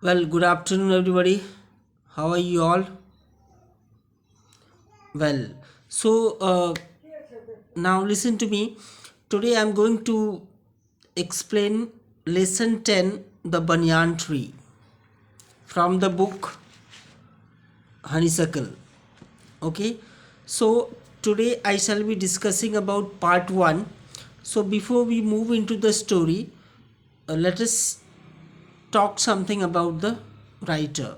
Well, good afternoon, everybody. How are you all? Well, so now listen to me. Today I'm going to explain lesson 10, the banyan tree, from the book Honeysuckle. Okay, so today I shall be discussing about part 1. So before we move into the story, let us talk something about the writer.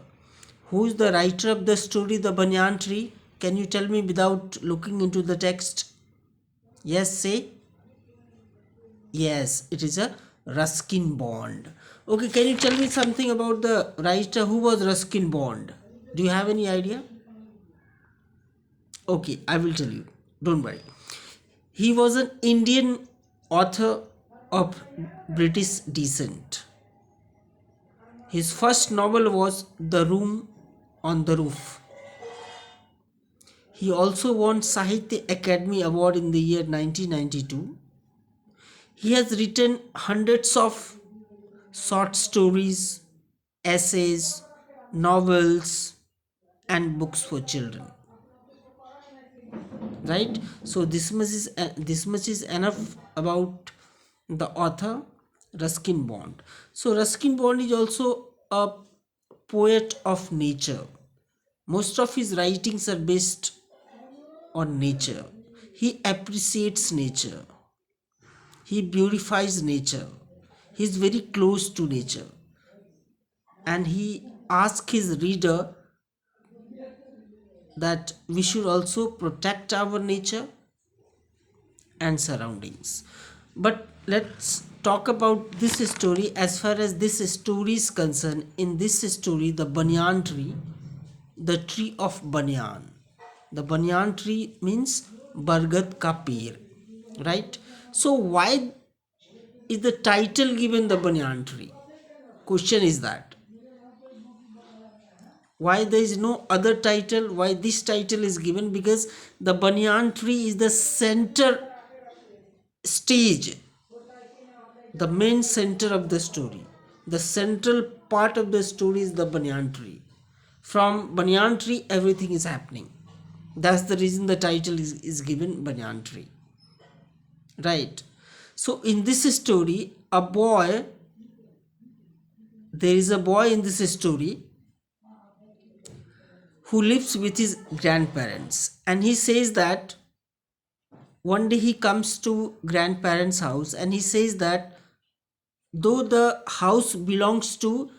Who is the writer of the story, The Banyan Tree? Can you tell me without looking into the text? Yes, say. Yes, it is a Ruskin Bond. Okay, can you tell me something about the writer? Who was Ruskin Bond? Do you have any idea? Okay, I will tell you. Don't worry. He was an Indian author of British descent. His first novel was The Room on the Roof. He also won Sahitya Academy Award in the year 1992. He has written hundreds of short stories, essays, novels, and books for children. Right? So this much is enough about the author Ruskin Bond. So Ruskin Bond is also a poet of nature. Most of his writings are based on nature. He appreciates nature. He beautifies nature. He is very close to nature. And he asks his reader that we should also protect our nature and surroundings. But let's talk about this story. As far as this story is concerned, in this story, the banyan tree, the tree of banyan. The banyan tree means Bargat ka peer, right? So why is the title given the banyan tree? Question is that why there is no other title, why this title is given? Because the banyan tree is the center stage, the main center of the story. The central part of the story is the banyan tree. From banyan tree everything is happening. That's the reason the title is given banyan tree, right? So in this story, there is a boy in this story who lives with his grandparents, and he says that one day he comes to grandparents house and he says that though the house belongs to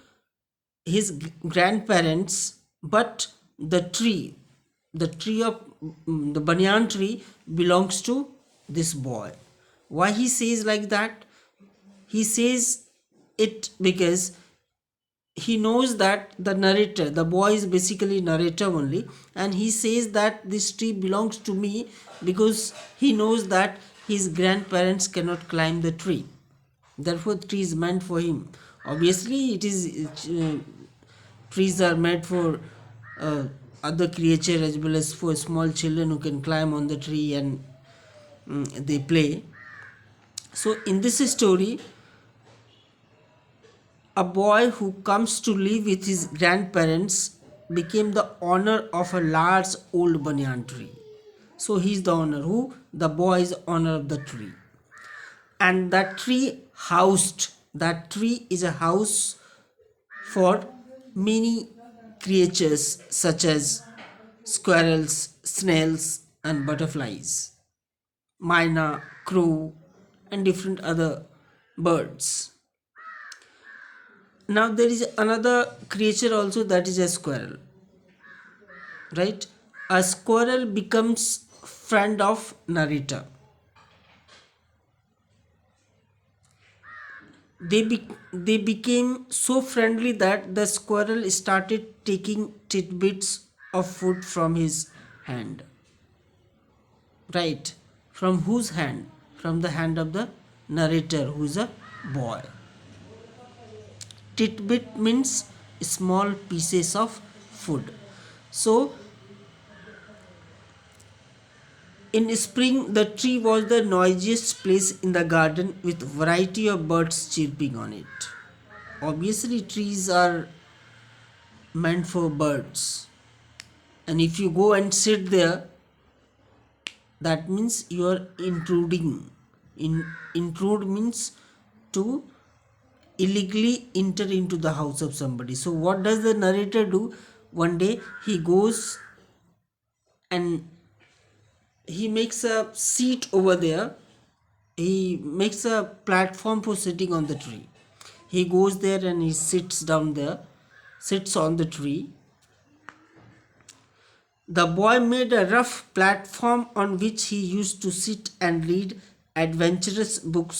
his grandparents, but the tree of the banyan tree belongs to this boy. Why he says like that? He says it because he knows that the narrator, the boy is basically narrator only, and he says that this tree belongs to me because he knows that his grandparents cannot climb the tree. Therefore the tree is meant for him. Obviously it is trees are made for uh, other creature as well as for small children who can climb on the tree and they play. So in this story, a boy who comes to live with his grandparents became the owner of a large old banyan tree. So he is the owner. Who? The boy is owner of the tree. And that tree is a house for many creatures such as squirrels, snails, and butterflies, myna, crow, and different other birds. Now there is another creature also, that is a squirrel, right? A squirrel becomes friend of narrator. They became so friendly that the squirrel started taking tidbits of food from his hand. Right? From whose hand? From the hand of the narrator, who is a boy. Tidbit means small pieces of food. So in spring, the tree was the noisiest place in the garden with variety of birds chirping on it. Obviously, trees are meant for birds, and if you go and sit there, that means you are intruding. Intrude means to illegally enter into the house of somebody. So what does the narrator do? One day he goes and he makes a seat over there. He makes a platform for sitting on the tree. He goes there and he sits down there, sits on the tree. The boy made a rough platform on which he used to sit and read adventurous books